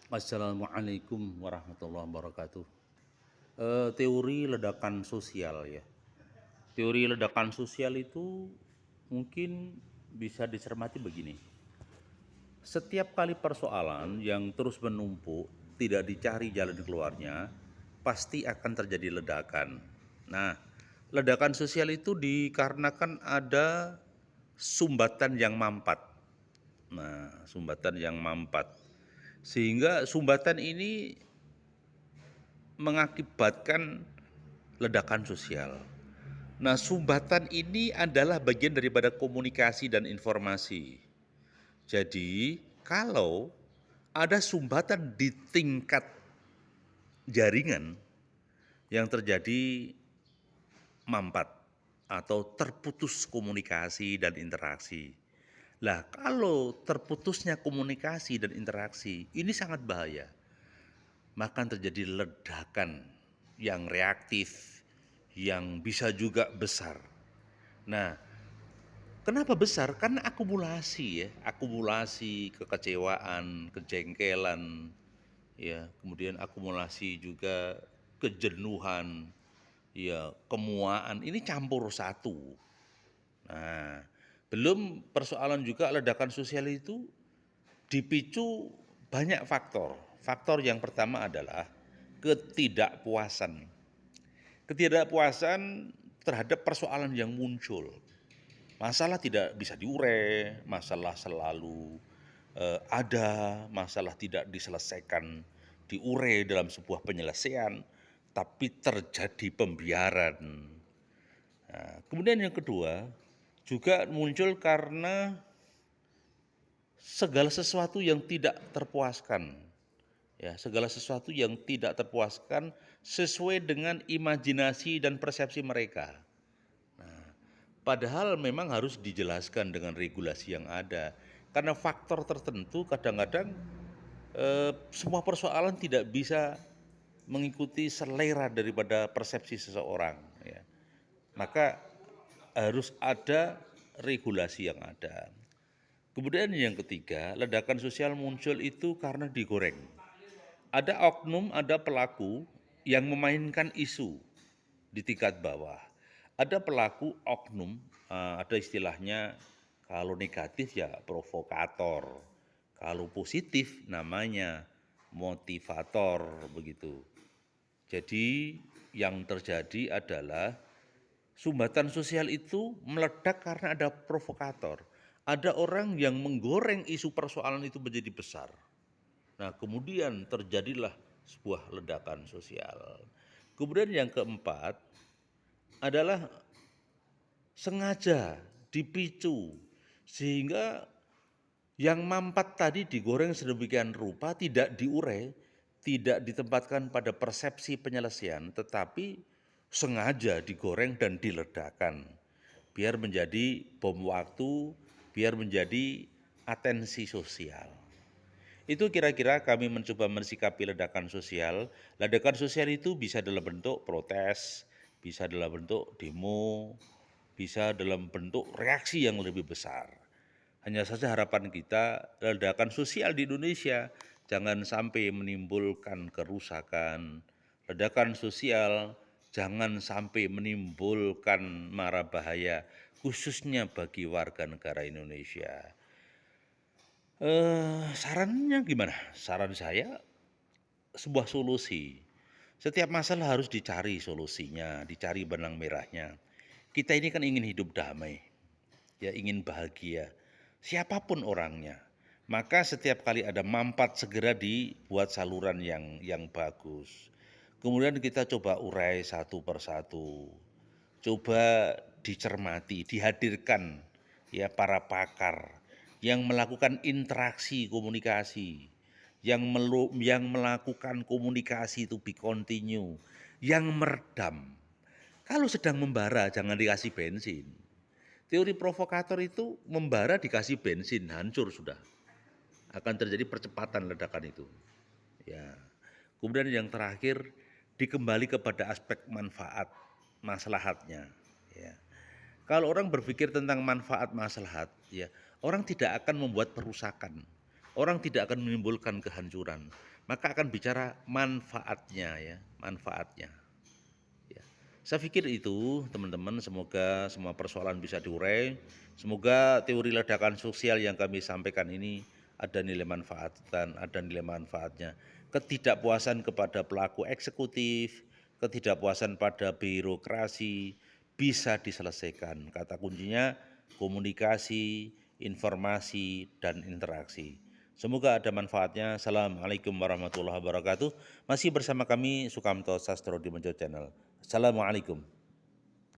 Assalamualaikum warahmatullahi wabarakatuh. Teori ledakan sosial ya. Teori ledakan sosial itu mungkin bisa dicermati begini. Setiap kali persoalan yang terus menumpuk, tidak dicari jalan keluarnya, pasti akan terjadi ledakan. Nah, ledakan sosial itu dikarenakan ada sumbatan yang mampat. Nah, sumbatan yang mampat. Sehingga sumbatan ini mengakibatkan ledakan sosial. Nah, sumbatan ini adalah bagian daripada komunikasi dan informasi. Jadi, kalau ada sumbatan di tingkat jaringan yang terjadi mampat atau terputus komunikasi dan interaksi. Lah, kalau terputusnya komunikasi dan interaksi, ini sangat bahaya. Maka terjadi ledakan yang reaktif, yang bisa juga besar. Nah, kenapa besar? Karena akumulasi ya, akumulasi kekecewaan, kejengkelan, ya, kemudian akumulasi juga kejenuhan, ya, kemuaan, ini campur satu. Nah, belum persoalan juga ledakan sosial itu dipicu banyak faktor. Faktor yang pertama adalah ketidakpuasan. Ketidakpuasan terhadap persoalan yang muncul. Masalah tidak bisa diurai, masalah selalu ada, masalah tidak diselesaikan, diurai dalam sebuah penyelesaian, tapi terjadi pembiaran. Nah, kemudian yang kedua, juga muncul karena segala sesuatu yang tidak terpuaskan. Ya, segala sesuatu yang tidak terpuaskan sesuai dengan imajinasi dan persepsi mereka. Padahal memang harus dijelaskan dengan regulasi yang ada. Karena faktor tertentu kadang-kadang semua persoalan tidak bisa mengikuti selera daripada persepsi seseorang. Ya. Maka harus ada regulasi yang ada. Kemudian yang ketiga, ledakan sosial muncul itu karena digoreng. Ada oknum, ada pelaku yang memainkan isu di tingkat bawah. Ada pelaku oknum, ada istilahnya kalau negatif ya provokator, kalau positif namanya motivator begitu. Jadi yang terjadi adalah sumbatan sosial itu meledak karena ada provokator. Ada orang yang menggoreng isu persoalan itu menjadi besar. Nah, kemudian terjadilah sebuah ledakan sosial. Kemudian yang keempat adalah sengaja dipicu sehingga yang mampat tadi digoreng sedemikian rupa tidak diurai, tidak ditempatkan pada persepsi penyelesaian, tetapi sengaja digoreng dan diledakkan biar menjadi bom waktu, biar menjadi atensi sosial. Itu kira-kira kami mencoba mensikapi ledakan sosial. Ledakan sosial itu bisa dalam bentuk protes, bisa dalam bentuk demo, bisa dalam bentuk reaksi yang lebih besar. Hanya saja harapan kita ledakan sosial di Indonesia jangan sampai menimbulkan kerusakan. Ledakan sosial jangan sampai menimbulkan mara bahaya khususnya bagi warga negara Indonesia. Sarannya gimana? Saran saya sebuah solusi. Setiap masalah harus dicari solusinya, dicari benang merahnya. Kita ini kan ingin hidup damai, ya ingin bahagia. Siapapun orangnya. Maka setiap kali ada mampat segera dibuat saluran yang bagus. Kemudian kita coba urai satu persatu. Coba dicermati, dihadirkan ya para pakar yang melakukan interaksi komunikasi, yang melakukan komunikasi to be continue, yang meredam. Kalau sedang membara jangan dikasih bensin. Teori provokator itu membara dikasih bensin, hancur sudah. Akan terjadi percepatan ledakan itu. Ya. Kemudian yang terakhir dikembali kepada aspek manfaat, maslahatnya. Ya. Kalau orang berpikir tentang manfaat maslahat, ya, orang tidak akan membuat perusakan. orang tidak akan menimbulkan kehancuran, maka akan bicara manfaatnya ya, manfaatnya. Ya. Saya pikir itu teman-teman, semoga semua persoalan bisa diurai. Semoga teori ledakan sosial yang kami sampaikan ini ada nilai manfaat dan ada nilai manfaatnya. Ketidakpuasan kepada pelaku eksekutif, ketidakpuasan pada birokrasi bisa diselesaikan. Kata kuncinya komunikasi, informasi, dan interaksi. Semoga ada manfaatnya. Assalamualaikum warahmatullahi wabarakatuh. Masih bersama kami Sukamto Sastro di Menjo Channel. Assalamualaikum.